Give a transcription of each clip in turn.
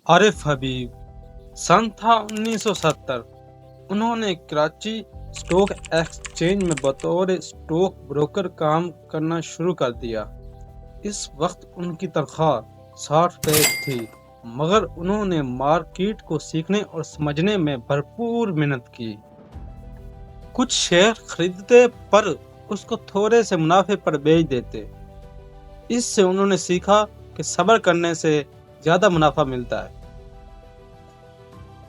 आरिफ हबीब सन था 1970। उन्होंने Karachi stock exchange में बतौर स्टॉक ब्रोकर काम करना शुरू कर दिया। इस वक्त उनकी तनख्वाह 60 रुपए थी, मगर उन्होंने मार्केट को सीखने और समझने में भरपूर मेहनत की। कुछ शेयर खरीदते पर उसको थोड़े से मुनाफे पर बेच देते। इससे उन्होंने सीखा कि सब्र करने से ज्यादा मुनाफा मिलता है।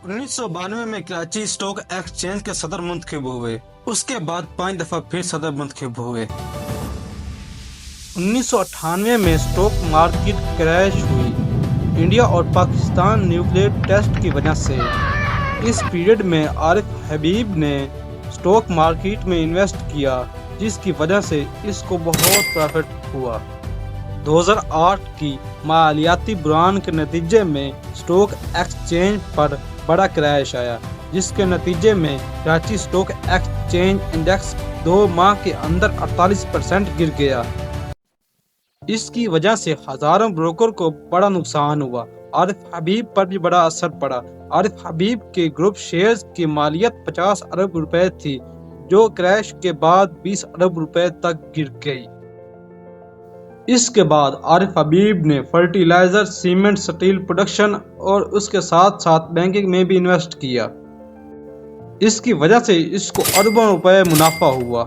1992 में कराची स्टॉक एक्सचेंज के सदर मुंतखब हुए। उसके बाद 5 दफा फिर सदर मुंतखब हुए। 1998 में स्टॉक मार्केट क्रैश हुई, इंडिया और पाकिस्तान न्यूक्लियर टेस्ट की वजह से। इस पीरियड में आरिफ हबीब ने स्टॉक मार्केट में इन्वेस्ट किया, जिसकी वजह से इसको बहुत प्रॉफिट हुआ। 2008 की मालियाती बुरान के नतीजे में स्टॉक एक्सचेंज पर बड़ा क्रैश आया, जिसके नतीजे में कराची स्टॉक एक्सचेंज इंडेक्स 2 माह के अंदर 48% गिर गया। इसकी वजह से हजारों ब्रोकर को बड़ा नुकसान हुआ। आरिफ हबीब पर भी बड़ा असर पड़ा। आरिफ हबीब के ग्रुप शेयर्स की मालियत 50 अरब रुपए थी, जो क्रैश के बाद 20 अरब रुपए तक गिर गई। इसके बाद आरिफ हबीब ने फर्टिलाइजर, सीमेंट, स्टील प्रोडक्शन और उसके साथ साथ बैंकिंग में भी इन्वेस्ट किया। इसकी वजह से इसको अरबों रुपए मुनाफा हुआ।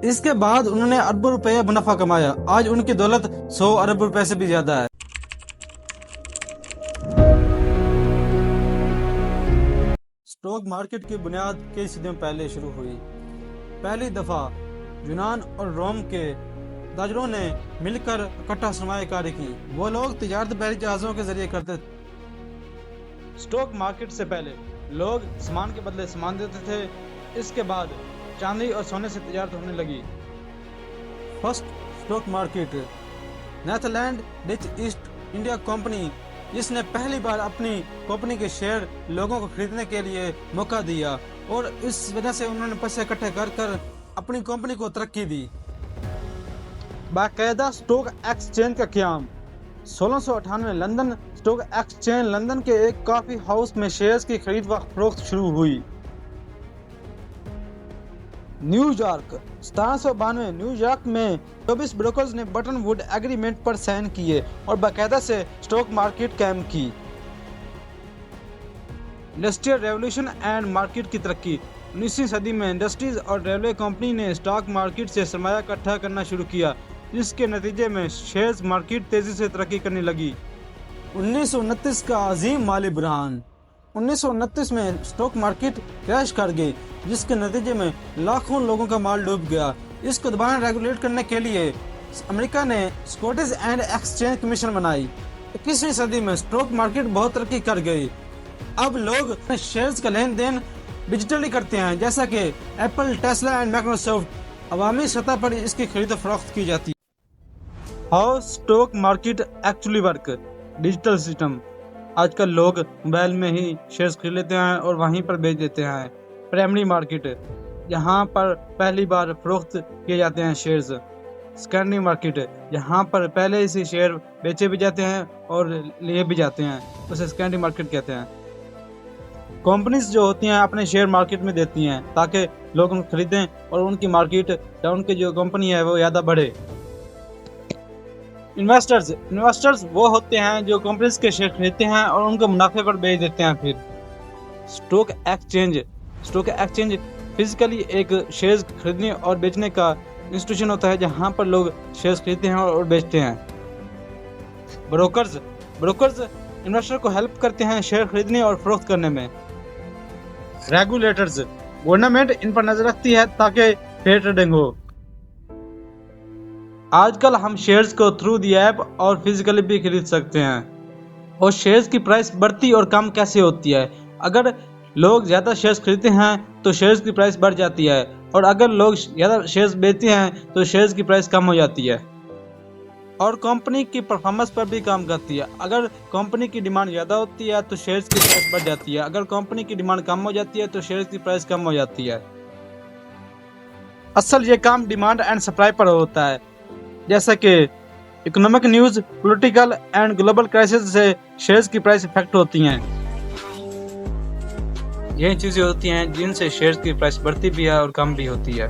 इसके बाद उन्होंने अरबों रुपए मुनाफा कमाया। आज उनकी दौलत 100 अरब रुपए से भी ज्यादा है। स्टॉक मार्केट की बुनियाद कई सदियों पहले शुरू हुई। पहली दफा यूनान और रोम के ताजरों ने मिलकर इकट्ठा सरमायाकारी की। वो लोग तिजारत बहरी जहाजों के जरिए करते थे। स्टॉक मार्केट से पहले लोग सामान के बदले सामान देते थे। इसके बाद चांदी और सोने से तिजारत होने लगी। First stock market Netherland Dutch east India company, जिसने पहली बार अपनी कंपनी के शेयर लोगों को खरीदने के लिए मौका दिया, और इस वजह से उन्होंने पैसे इकट्ठे कर अपनी कंपनी को तरक्की दी। बाकायदा स्टॉक एक्सचेंज का क़याम 1698 लंदन स्टॉक एक्सचेंज लंदन के एक कॉफी हाउस में शेयर्स की खरीद व फरोख्त शुरू हुई। न्यूयॉर्क 1792 न्यूयॉर्क में 24 ब्रोकर्स ने बटन वुड एग्रीमेंट पर साइन किए और बाकायदा से स्टॉक मार्केट कायम की। इंडस्ट्रियल रेवोल्यूशन एंड मार्केट की तरक्की 19वीं सदी में इंडस्ट्रीज और रेलवे कंपनी ने स्टॉक मार्केट से सरमाया इकट्ठा करना शुरू किया, जिसके नतीजे में शेयर्स मार्केट तेजी से तरक्की करने लगी। 1929 का अजीम माली बहरान 1929 में स्टॉक मार्केट क्रैश कर गई, जिसके नतीजे में लाखों लोगों का माल डूब गया। इसको दोबारा रेगुलेट करने के लिए अमेरिका ने स्कॉटिश एंड एक्सचेंज कमीशन बनाई। 21वीं सदी में स्टॉक मार्केट बहुत तरक्की कर गई। अब लोग शेयर्स का लेन देन डिजिटली करते हैं, जैसा कि एप्पल, टेस्ला एंड माइक्रोसॉफ्ट। अवामी सतह पर इसकी खरीद फरोख्त की जाती है। How stock market actually work. Digital system. आजकल लोग मोबाइल में ही शेयर्स खरीद लेते हैं और वहीं पर बेच देते हैं। प्राइमरी मार्केट, यहाँ पर पहली बार फरोख्त किए जाते हैं शेयर्स। सेकेंडरी मार्केट, यहाँ पर पहले से शेयर बेचे भी जाते हैं और लिए भी जाते हैं, उसे सेकेंडरी मार्केट कहते हैं। कंपनीज जो होती हैं अपने शेयर मार्केट में देती हैं ताकि लोग उनको खरीदें और उनकी मार्केट या उनकी जो कंपनी है वो ज़्यादा बढ़े। इन्वेस्टर्स वो होते हैं जो कंपनीज के शेयर खरीदते हैं और उनको मुनाफे पर बेच देते हैं। फिर स्टॉक एक्सचेंज फिजिकली एक शेयर्स खरीदने और बेचने का इंस्टीट्यूशन होता है, जहां पर लोग शेयर्स खरीदते हैं और बेचते हैं। ब्रोकर्स इन्वेस्टर को हेल्प करते हैं शेयर खरीदने और फरोख्त करने में। रेगुलेटर्स, गवर्नमेंट इन पर नजर रखती है ताकि फेयर ट्रेडिंग हो। आजकल हम शेयर्स को थ्रू दी ऐप और फिजिकली भी खरीद सकते हैं। और शेयर्स की प्राइस बढ़ती और कम कैसे होती है? अगर लोग ज़्यादा शेयर्स खरीदते हैं तो शेयर्स की प्राइस बढ़ जाती है, और अगर लोग ज़्यादा शेयर्स बेचते हैं तो शेयर्स की प्राइस कम हो जाती है। और कंपनी की परफॉर्मेंस पर भी काम करती है। अगर कंपनी की डिमांड ज़्यादा होती है तो शेयर्स की प्राइस बढ़ जाती है, अगर कंपनी की डिमांड कम हो जाती है तो शेयर्स की प्राइस कम हो जाती है। असल ये काम डिमांड एंड सप्लाई पर होता है। जैसा कि economic news, political and global crisis से शेयर्स की प्राइस इफेक्ट होती हैं। यही चीज़ें होती हैं जिनसे शेयर्स की प्राइस बढ़ती भी है और कम भी होती है।